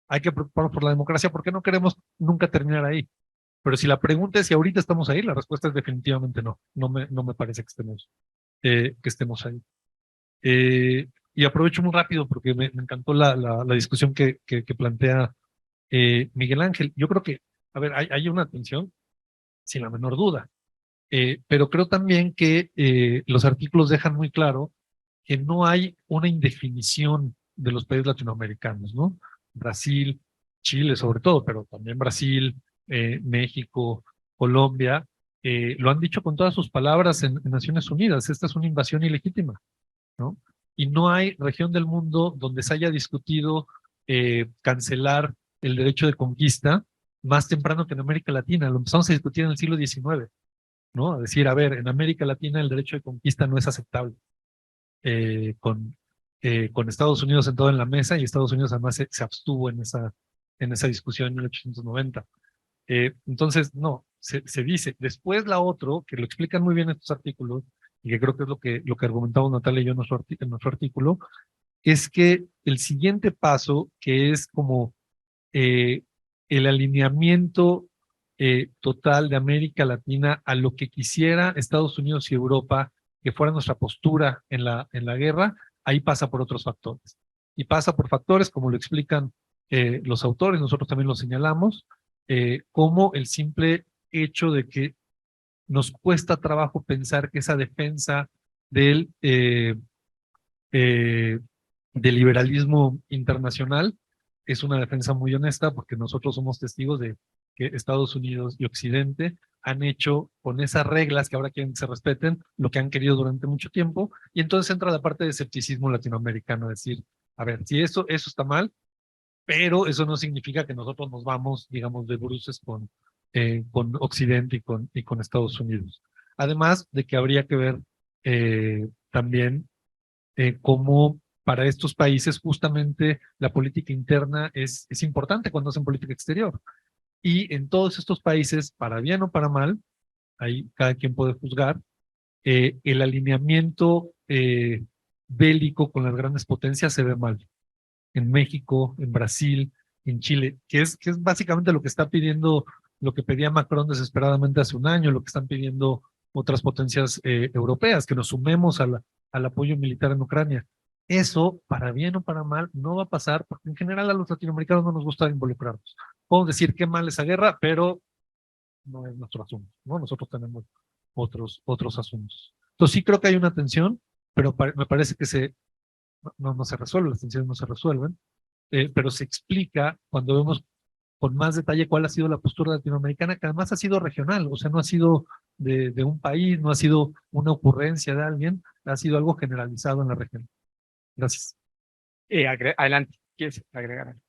Hay que preocuparnos por la democracia porque no queremos nunca terminar ahí. Pero si la pregunta es si ahorita estamos ahí, la respuesta es definitivamente no. No me parece que estemos ahí. Y aprovecho muy rápido porque me encantó la discusión que plantea Miguel Ángel. Yo creo que, a ver, hay una tensión, sin la menor duda. Pero creo también que los artículos dejan muy claro que no hay una indefinición de los países latinoamericanos, ¿no? Brasil, Chile sobre todo, pero también Brasil, México, Colombia, lo han dicho con todas sus palabras en Naciones Unidas, esta es una invasión ilegítima, ¿no? Y no hay región del mundo donde se haya discutido cancelar el derecho de conquista más temprano que en América Latina, lo empezamos a discutir en el siglo XIX, ¿no? A decir, a ver, en América Latina el derecho de conquista no es aceptable. Con Estados Unidos sentado en la mesa y Estados Unidos además se abstuvo en esa discusión en 1890. Entonces, no, se dice. Después la otro, que lo explican muy bien estos artículos, y que creo que es lo que argumentamos Natalia y yo en nuestro artículo, es que el siguiente paso, que es como el alineamiento total de América Latina a lo que quisiera Estados Unidos y Europa que fuera nuestra postura en la guerra, ahí pasa por otros factores. Y pasa por factores, como lo explican los autores, nosotros también lo señalamos, como el simple hecho de que nos cuesta trabajo pensar que esa defensa del liberalismo internacional es una defensa muy honesta, porque nosotros somos testigos de que Estados Unidos y Occidente han hecho con esas reglas que ahora quieren que se respeten lo que han querido durante mucho tiempo, y entonces entra la parte de escepticismo latinoamericano, decir, a ver, si eso está mal, pero eso no significa que nosotros nos vamos, digamos, de bruces con Occidente y con Estados Unidos. Además de que habría que ver también cómo para estos países justamente la política interna es importante cuando hacen política exterior. Y en todos estos países, para bien o para mal, ahí cada quien puede juzgar, el alineamiento bélico con las grandes potencias se ve mal. En México, en Brasil, en Chile, que es básicamente lo que está pidiendo, lo que pedía Macron desesperadamente hace un año, lo que están pidiendo otras potencias europeas, que nos sumemos al apoyo militar en Ucrania. Eso, para bien o para mal, no va a pasar, porque en general a los latinoamericanos no nos gusta involucrarnos. Podemos decir qué mal esa guerra, pero no es nuestro asunto, ¿no? Nosotros tenemos otros asuntos. Entonces sí creo que hay una tensión, pero me parece que no se resuelve, las tensiones no se resuelven, pero se explica cuando vemos con más detalle cuál ha sido la postura latinoamericana, que además ha sido regional, o sea, no ha sido de un país, no ha sido una ocurrencia de alguien, ha sido algo generalizado en la región. Gracias. Adelante, ¿quieres agregar algo?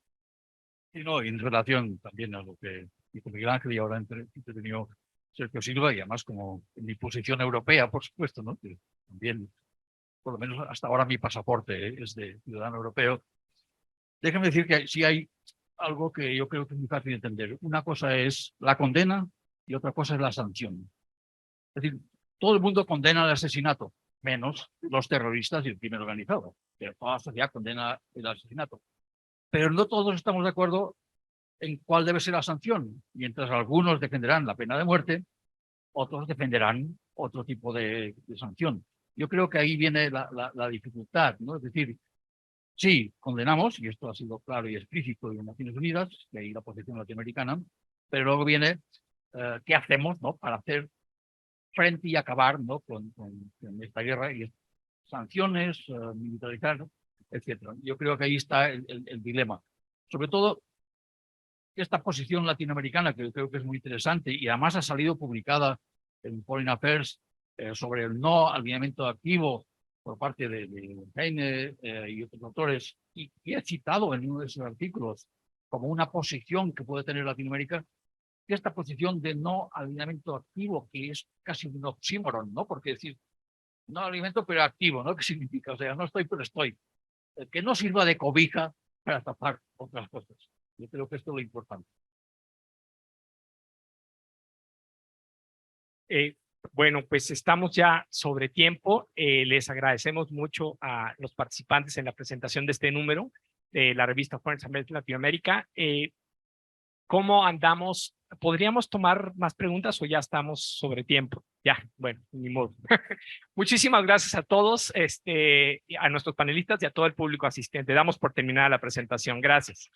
Y no, en relación también a lo que dijo Miguel Ángel y ahora intervenido Sergio Silva, y además como en mi posición europea, por supuesto, ¿no? Que también, por lo menos hasta ahora mi pasaporte es de ciudadano europeo. Déjame decir que sí hay algo que yo creo que es muy fácil de entender. Una cosa es la condena y otra cosa es la sanción. Es decir, todo el mundo condena el asesinato, menos los terroristas y el crimen organizado. Pero toda la sociedad condena el asesinato. Pero no todos estamos de acuerdo en cuál debe ser la sanción. Mientras algunos defenderán la pena de muerte, otros defenderán otro tipo de sanción. Yo creo que ahí viene la dificultad, ¿no? Es decir, sí, condenamos, y esto ha sido claro y explícito en Naciones Unidas, y ahí la posición latinoamericana, pero luego viene qué hacemos, ¿no? Para hacer frente y acabar, ¿no? con esta guerra y sanciones, militarizar, ¿no? Etcétera. Yo creo que ahí está el dilema. Sobre todo, esta posición latinoamericana, que yo creo que es muy interesante, y además ha salido publicada en Foreign Affairs sobre el no alineamiento activo por parte de Heine y otros autores, y he citado en uno de esos artículos como una posición que puede tener Latinoamérica, que esta posición de no alineamiento activo, que es casi un oxímoron, ¿no? Porque decir, no alineamiento pero activo, ¿no? ¿Qué significa? O sea, no estoy pero estoy. Que no sirva de cobija para tapar otras cosas. Yo creo que esto es lo importante. Bueno, pues estamos ya sobre tiempo. Les agradecemos mucho a los participantes en la presentación de este número de la revista Foreign Affairs Latinoamérica. ¿Cómo andamos? ¿Podríamos tomar más preguntas o ya estamos sobre tiempo? Ya, bueno, ni modo. Muchísimas gracias a todos, a nuestros panelistas y a todo el público asistente. Damos por terminada la presentación. Gracias.